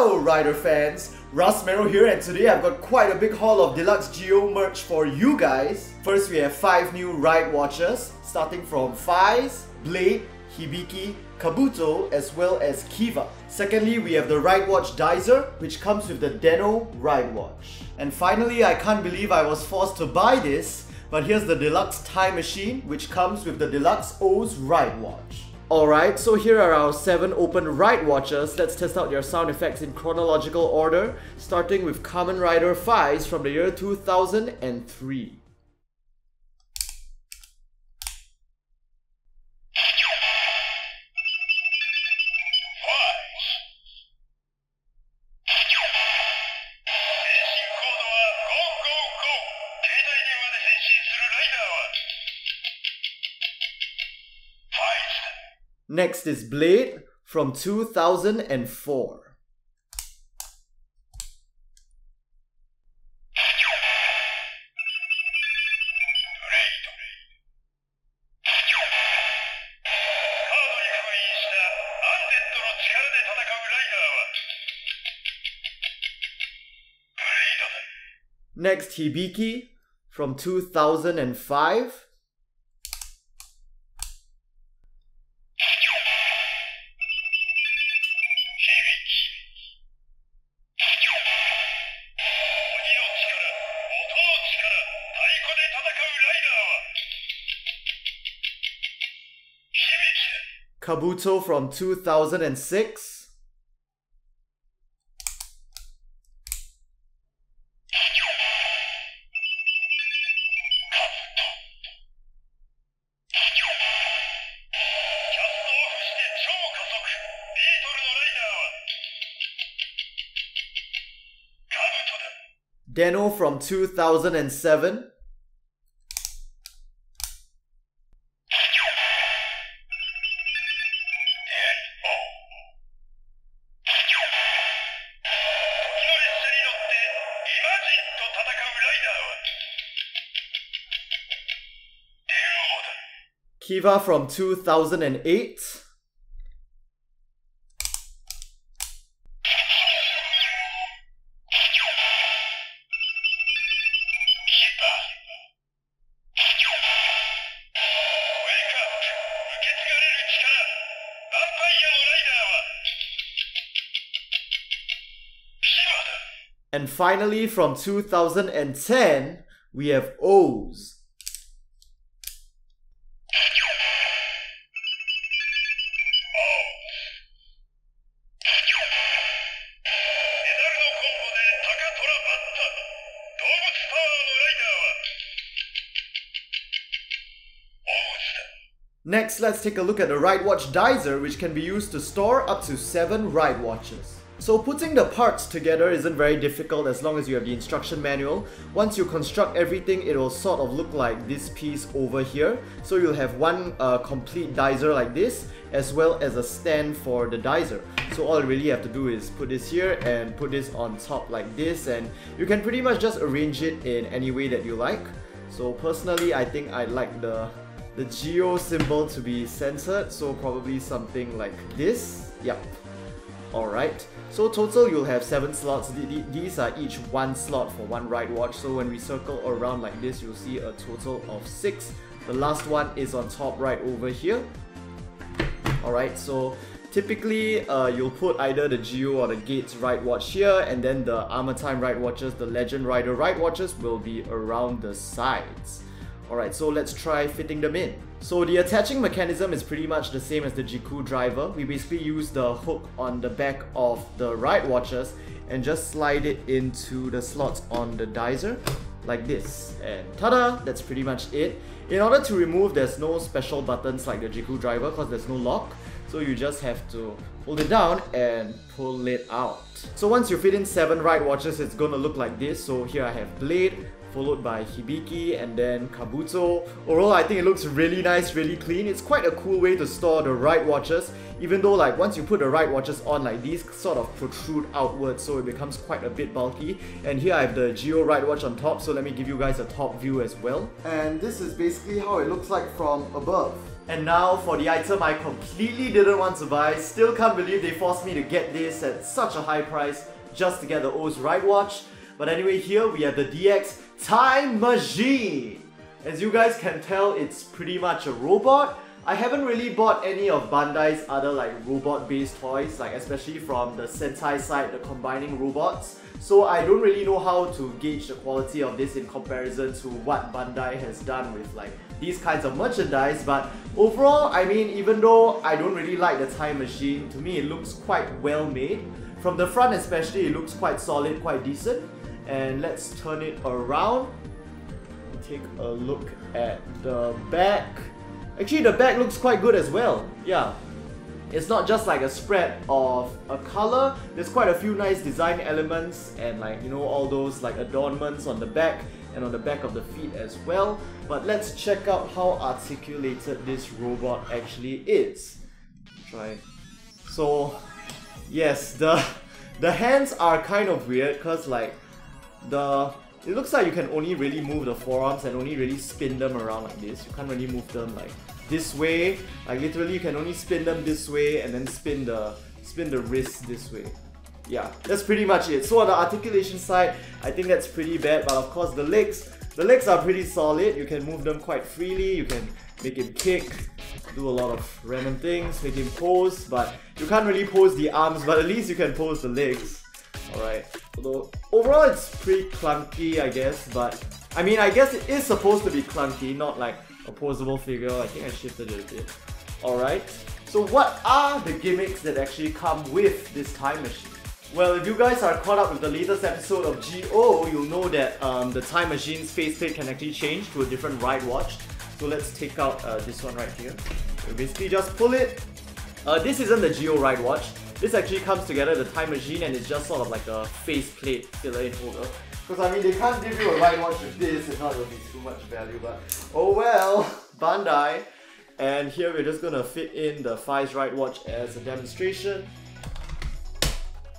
Hello Rider fans, Rustmarrow here, and today I've got quite a big haul of deluxe Geo merch for you guys. First we have 5 new Ridewatches, starting from Faiz, Blade, Hibiki, Kabuto, as well as Kiva. Secondly, we have the Ridewatch Dizer, which comes with the Deno Ridewatch. And finally, I can't believe I was forced to buy this, but here's the deluxe Time Machine, which comes with the deluxe O's Ridewatch. Alright, so here are our 7 open Ridewatches. Let's test out their sound effects in chronological order, starting with Kamen Rider Faiz from the year 2003. Next is Blade from 2004. Next, Hibiki from 2005. Kabuto from 2006. Deno from 2007. Kiva from 2008. And finally, from 2010, we have O's. Next, let's take a look at the Ridewatch Dizer, which can be used to store up to 7 Ridewatches. So putting the parts together isn't very difficult as long as you have the instruction manual. Once you construct everything, it will sort of look like this piece over here. So you'll have one complete Dizer like this, as well as a stand for the Dizer. So all you really have to do is put this here and put this on top like this, and you can pretty much just arrange it in any way that you like. So personally, I think I like the Geo symbol to be centered, so probably something like this. Yep. Alright, so total you'll have 7 slots. These are each 1 slot for 1 Ridewatch, so when we circle around like this, you'll see a total of 6. The last one is on top right over here. Alright, so typically you'll put either the Geo or the Geiz Ridewatch here, and then the Armour Time Ridewatches, the Legend Rider Ridewatches will be around the sides. Alright, so let's try fitting them in. So the attaching mechanism is pretty much the same as the Jiku driver. We basically use the hook on the back of the Ridewatches and just slide it into the slots on the Dizer like this. And ta-da! That's pretty much it. In order to remove, there's no special buttons like the Jiku driver because there's no lock. So you just have to hold it down and pull it out. So once you fit in 7 Ridewatches, it's gonna look like this. So here I have Blade, followed by Hibiki, and then Kabuto. Overall, I think it looks really nice, really clean. It's quite a cool way to store the Ridewatches, even though like once you put the Ridewatches on, like these sort of protrude outwards, so it becomes quite a bit bulky. And here I have the Geo Ridewatch on top, so let me give you guys a top view as well. And this is basically how it looks like from above. And now for the item I completely didn't want to buy. Still can't believe they forced me to get this at such a high price just to get the O's Ridewatch. But anyway, here we have the DX Time Machine. As you guys can tell, it's pretty much a robot. I haven't really bought any of Bandai's other like robot-based toys, like especially from the Sentai side, the combining robots. So I don't really know how to gauge the quality of this in comparison to what Bandai has done with like these kinds of merchandise. But overall, I mean, even though I don't really like the Time Machine, to me it looks quite well made. From the front especially, it looks quite solid, quite decent. And let's turn it around. Take a look at the back. Actually, the back looks quite good as well. Yeah. It's not just like a spread of a color. There's quite a few nice design elements and like, you know, all those like adornments on the back and on the back of the feet as well. But let's check out how articulated this robot actually is. Try. So, yes, the hands are kind of weird because like it looks like you can only really move the forearms and only really spin them around like this. You can't really move them like this way. Like literally you can only spin them this way and then spin the wrist this way. Yeah, that's pretty much it. So on the articulation side, I think that's pretty bad, but of course the legs are pretty solid. You can move them quite freely. You can make him kick, do a lot of random things, make him pose, but you can't really pose the arms, but at least you can pose the legs. Alright, although overall it's pretty clunky, I guess, but I mean, I guess it is supposed to be clunky, not like a posable figure. I think I shifted it a bit. Alright, so what are the gimmicks that actually come with this time machine? Well, if you guys are caught up with the latest episode of GO, you'll know that the time machine's faceplate can actually change to a different Ridewatch. So let's take out this one right here. We basically just pull it. This isn't the GO Ridewatch. This actually comes together, the time machine, and it's just sort of like a faceplate filler-in holder. Because I mean, they can't give you a Ridewatch with this, if not it'll be too much value, but oh well, Bandai. And here we're just gonna fit in the Faiz Ridewatch as a demonstration.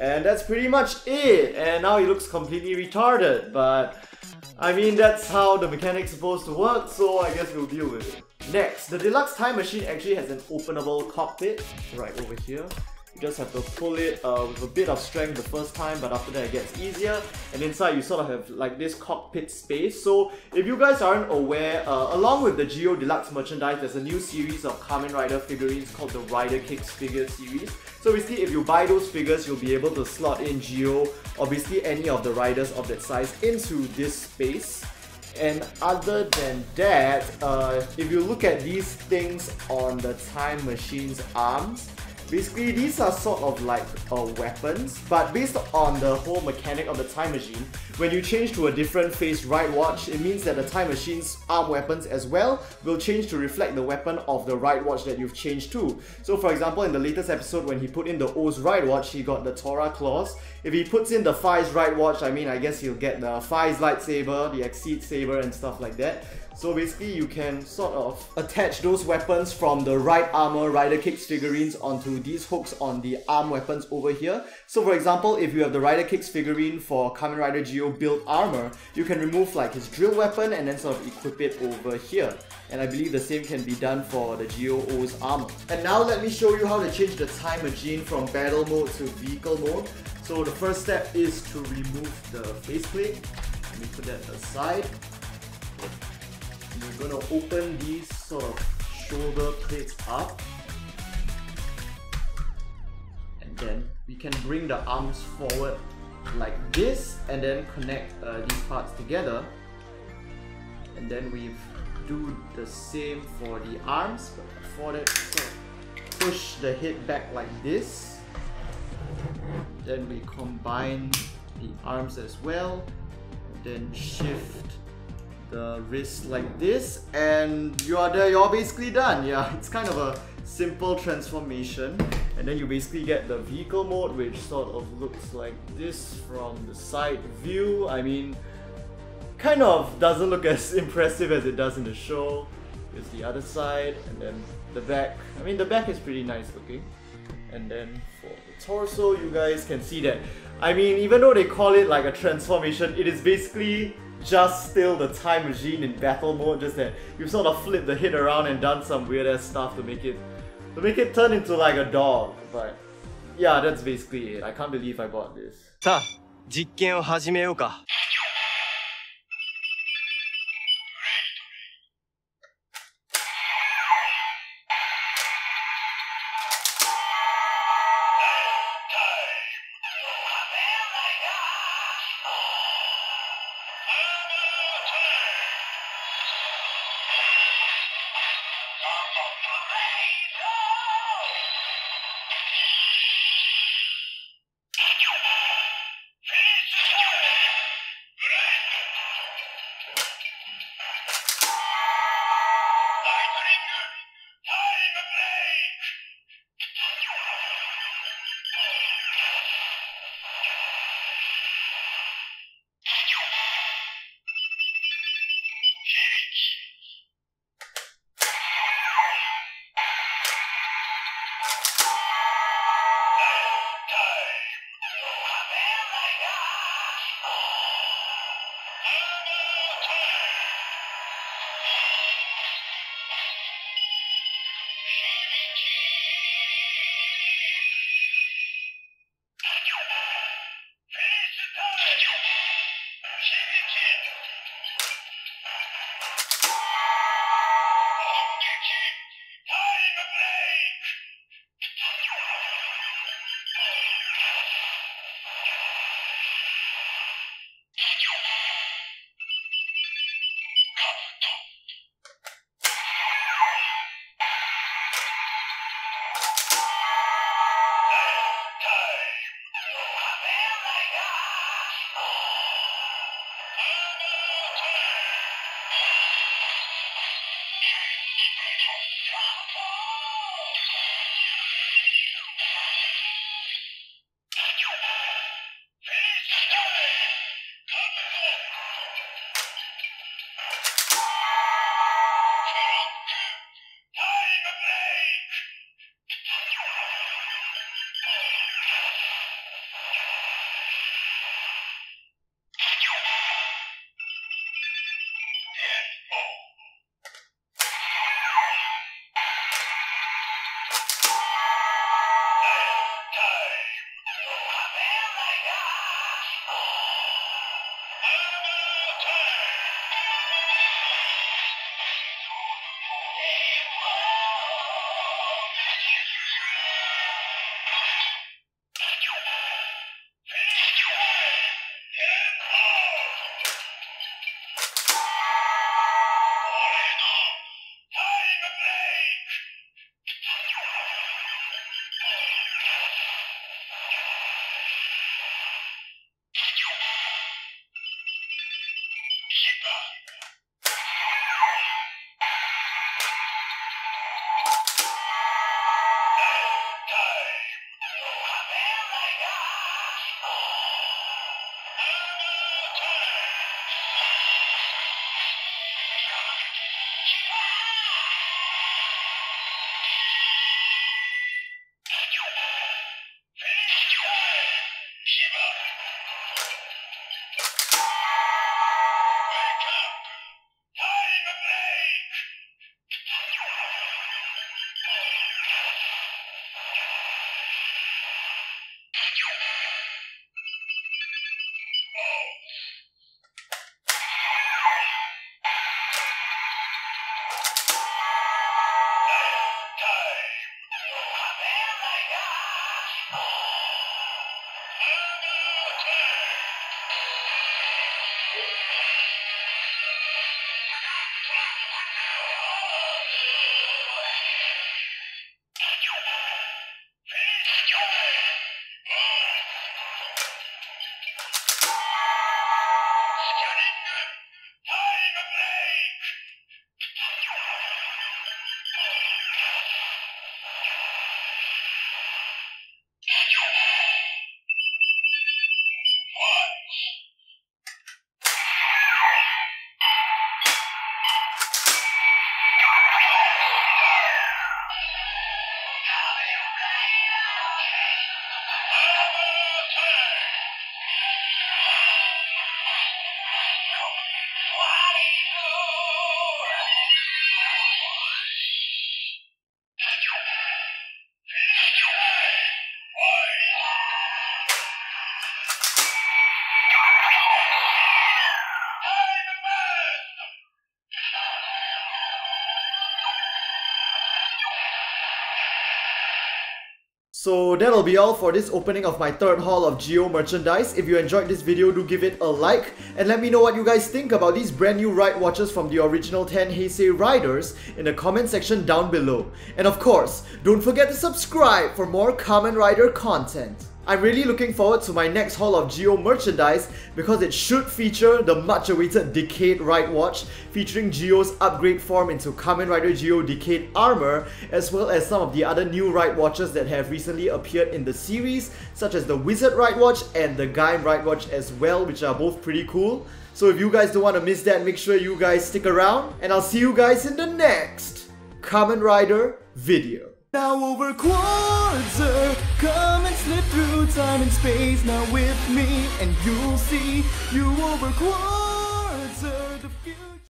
And that's pretty much it. And now he looks completely retarded, but I mean, that's how the mechanic's supposed to work, so I guess we'll deal with it. Next, the deluxe time machine actually has an openable cockpit right over here. You just have to pull it with a bit of strength the first time, but after that it gets easier. And inside you sort of have like this cockpit space. So if you guys aren't aware, along with the Geo Deluxe merchandise, there's a new series of Kamen Rider figurines called the Rider Kicks figure series. So basically, if you buy those figures, you'll be able to slot in Geo, obviously any of the riders of that size, into this space. And other than that, if you look at these things on the time machine's arms, basically these are sort of like weapons, but based on the whole mechanic of the time machine, when you change to a different face Ridewatch, it means that the time machine's arm weapons as well will change to reflect the weapon of the Ridewatch that you've changed to. So for example, in the latest episode when he put in the O's Ridewatch, he got the Tora claws. If he puts in the Faiz Ridewatch, I mean, I guess he'll get the Faiz lightsaber, the Exceed saber and stuff like that. So basically you can sort of attach those weapons from the Ride Armour Rider Kicks figurines onto these hooks on the arm weapons over here. So for example, if you have the Rider Kicks figurine for Kamen Rider Geo built Armour, you can remove like his drill weapon and then sort of equip it over here. And I believe the same can be done for the Geo O's Armour. And now let me show you how to change the time machine from battle mode to vehicle mode. So the first step is to remove the faceplate. Let me put that aside. We're going to open these sort of shoulder plates up, and then we can bring the arms forward like this and then connect these parts together, and then we do the same for the arms, but before that, sort of push the head back like this, then we combine the arms as well, and then shift the wrist like this, and you're basically done. Yeah, it's kind of a simple transformation. And then you basically get the vehicle mode, which sort of looks like this from the side view. I mean, kind of doesn't look as impressive as it does in the show. Here's the other side, and then the back. I mean, the back is pretty nice looking. And then for the torso, you guys can see that, I mean, even though they call it like a transformation, it is basically just still the time machine in battle mode, just that you've sort of flipped the head around and done some weird ass stuff to make it turn into like a dog. But yeah, that's basically it. I can't believe I bought this. さあ、実験を始めようか。So that'll be all for this opening of my third haul of Geo merchandise. If you enjoyed this video, do give it a like and let me know what you guys think about these brand new Ridewatches from the original 10 Heisei Riders in the comment section down below. And of course, don't forget to subscribe for more Kamen Rider content. I'm really looking forward to my next haul of Geo merchandise because it should feature the much awaited Decade Ridewatch featuring Geo's upgrade form into Kamen Rider Geo Decade Armour, as well as some of the other new Ridewatches that have recently appeared in the series, such as the Wizard Ridewatch and the Geiz Ridewatch as well, which are both pretty cool. So if you guys don't want to miss that, make sure you guys stick around, and I'll see you guys in the next Kamen Rider video. Now over quarter, come and slip through time and space now with me, and you'll see you over quarter.